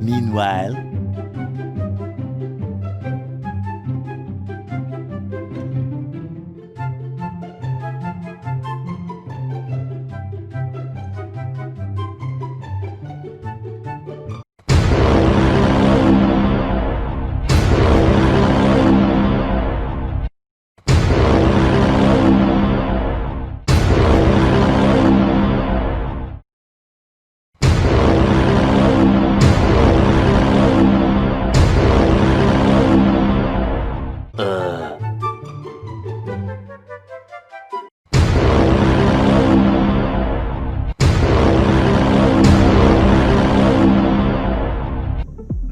Meanwhile,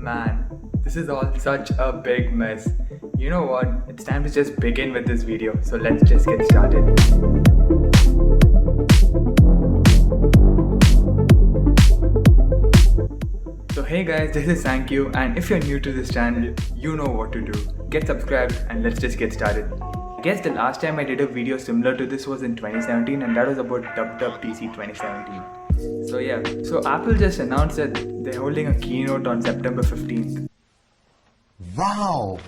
Man, this is all such a big mess. You know what? It's time to just begin with this video. So let's just get started. So hey guys, this is Thank You, and if you're new to this channel, you know what to do. Get subscribed and let's just get started. I guess the last time I did a video similar to this was in 2017, and that was about WWDC 2017. So yeah, so Apple just announced that they're holding a keynote on September 15th. wow!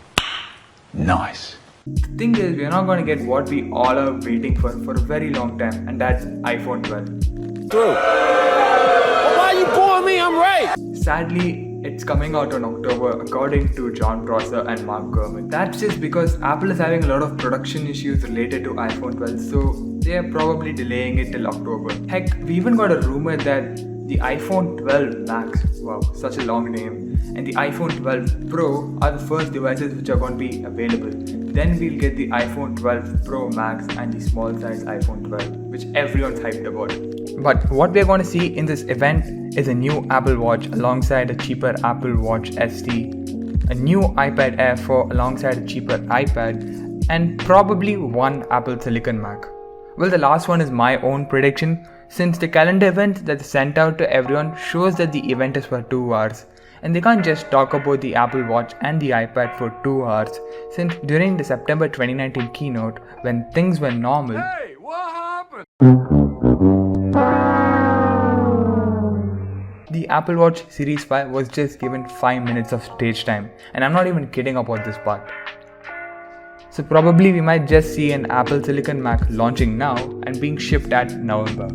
Nice. The thing is, we're not going to get what we all are waiting for a very long time, and that's iPhone 12. True. Well, why you boring me? I'm right. Sadly, it's coming out in October according to Jon Prosser and Mark Gurman. That's just because Apple is having a lot of production issues related to iPhone 12, so they are probably delaying it till October. Heck, we even got a rumor that the iPhone 12 Max, wow, such a long name, and the iPhone 12 Pro are the first devices which are going to be available. Then we'll get the iPhone 12 Pro Max and the small size iPhone 12, which everyone's hyped about. But what we're going to see in this event is a new Apple Watch alongside a cheaper Apple Watch ST, a new iPad Air 4 alongside a cheaper iPad, and probably one Apple Silicon Mac. Well, the last one is my own prediction, since the calendar event that's sent out to everyone shows that the event is for 2 hours, and they can't just talk about the Apple Watch and the iPad for 2 hours, since during the September 2019 keynote, when things were normal, Hey, what happened? the Apple Watch Series 5 was just given 5 minutes of stage time, and I'm not even kidding about this part. So probably we might just see an Apple Silicon Mac launching now and being shipped at November.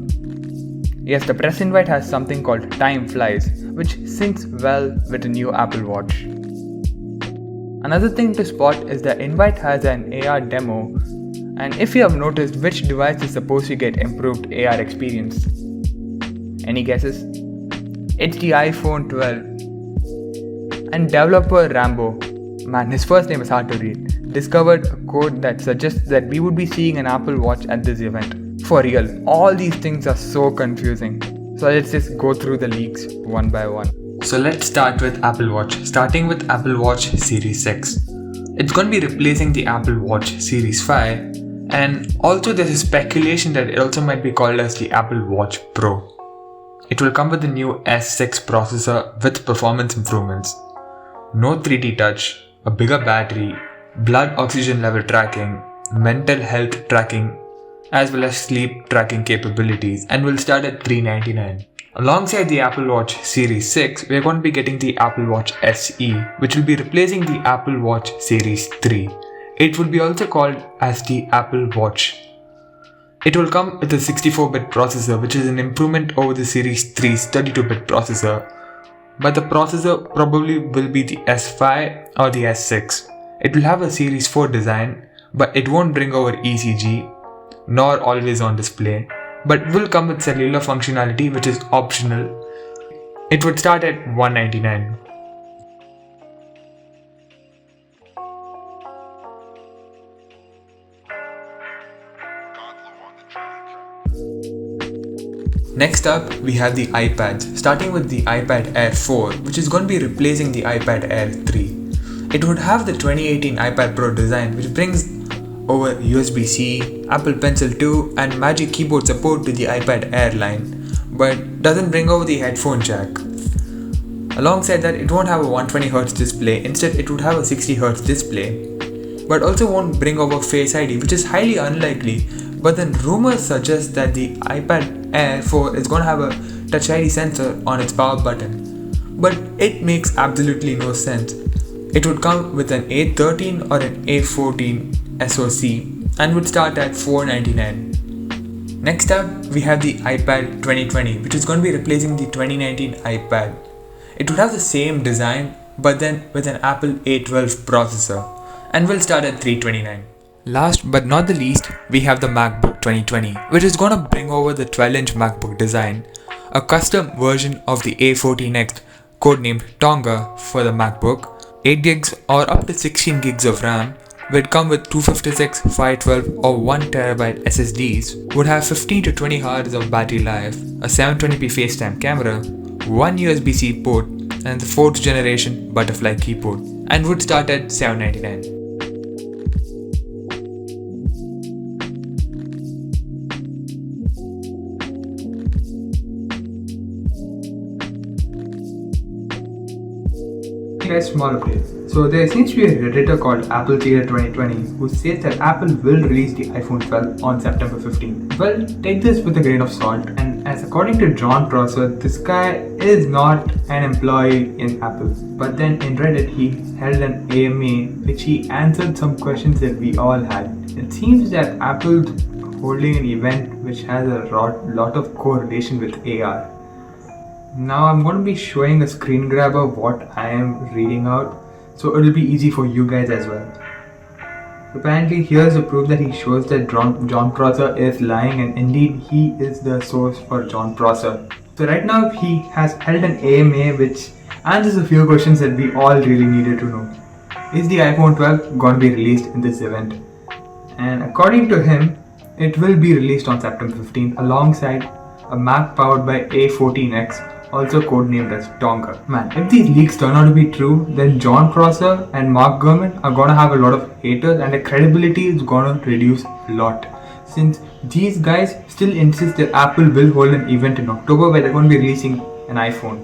Yes, the press invite has something called Time Flies, which syncs well with the new Apple Watch. Another thing to spot is the invite has an AR demo, and if you have noticed which device is supposed to get improved AR experience. Any guesses? It's the iPhone 12. And developer Rambo, man, his first name is hard to read, discovered a code that suggests that we would be seeing an Apple Watch at this event. For real, all these things are so confusing. So let's just go through the leaks one by one. So let's start with Apple Watch, starting with Apple Watch Series 6. It's going to be replacing the Apple Watch Series 5, and also there's a speculation that it also might be called as the Apple Watch Pro. It will come with the new S6 processor with performance improvements, no 3D touch, a bigger battery, blood oxygen level tracking, mental health tracking, as well as sleep tracking capabilities, and will start at $399. Alongside the Apple Watch Series 6, we are going to be getting the Apple Watch SE, which will be replacing the Apple Watch Series 3. It will be also called as the Apple Watch. It will come with a 64-bit processor, which is an improvement over the Series 3's 32-bit processor, but the processor probably will be the S5 or the S6. It will have a Series 4 design, but it won't bring over ECG, nor always on display, but will come with cellular functionality, which is optional. It would start at $199. Next up, we have the iPads, starting with the iPad Air 4, which is going to be replacing the iPad Air 3. It would have the 2018 iPad Pro design, which brings over USB-C, Apple Pencil 2 and Magic Keyboard support to the iPad Air line, but doesn't bring over the headphone jack. Alongside that, it won't have a 120Hz display, instead it would have a 60Hz display, but also won't bring over Face ID, which is highly unlikely. But then rumors suggest that the iPad Air 4 is going to have a Touch ID sensor on its power button. but it makes absolutely no sense. It would come with an A13 or an A14 SoC and would start at $499. Next up, we have the iPad 2020, which is going to be replacing the 2019 iPad. It would have the same design, but then with an Apple A12 processor, and will start at $329. Last but not the least, we have the MacBook 2020, which is going to bring over the 12-inch MacBook design, a custom version of the A14X, codenamed Tonga for the MacBook, 8 gigs or up to 16 gigs of RAM, would come with 256, 512 or 1TB SSDs, would have 15 to 20 hours of battery life, a 720p FaceTime camera, one USB-C port, and the 4th generation butterfly keyboard, and would start at $799. Guys, small updates. So there seems to be a redditor called AppleSeeder2020 who says that Apple will release the iPhone 12 on September 15th. Well, take this with a grain of salt, and as according to Jon Prosser, this guy is not an employee in Apple. But then in Reddit he held an AMA which he answered some questions that we all had. It seems that Apple's holding an event which has a lot of correlation with AR. Now I'm going to be showing a screen grab of what I am reading out, so it'll be easy for you guys as well. Apparently here's a proof that he shows that Jon Prosser is lying, and indeed he is the source for Jon Prosser. So right now he has held an AMA which answers a few questions that we all really needed to know. Is the iPhone 12 going to be released in this event? And according to him, it will be released on September 15th alongside a Mac powered by A14X, also codenamed as Tonga. Man, if these leaks turn out to be true, then Jon Prosser and Mark Gurman are gonna have a lot of haters, and their credibility is gonna reduce a lot, since these guys still insist that Apple will hold an event in October where they're gonna be releasing an iPhone.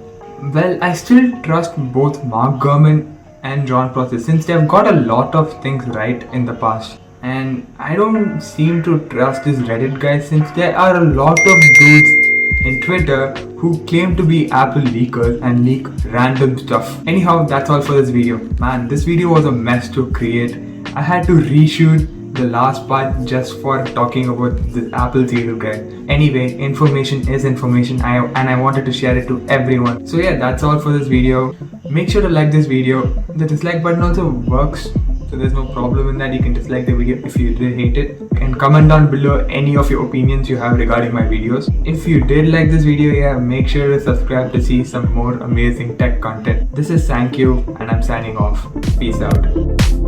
Well, I still trust both Mark Gurman and Jon Prosser since they've got a lot of things right in the past. And I don't seem to trust this Reddit guy since there are a lot of dudes in Twitter who claim to be Apple leakers and leak random stuff. Anyhow, that's all for this video. Man, this video was a mess to create. I had to reshoot the last part just for talking about the AppleSeeder guy. Anyway, information is information, and I wanted to share it to everyone. So yeah, that's all for this video. Make sure to like this video. The dislike button also works, so there's no problem in that. You can dislike the video if you did hate it, and comment down below any of your opinions you have regarding my videos. If you did like this video, yeah, make sure to subscribe to see some more amazing tech content. This is Thank You, and I'm signing off. Peace out.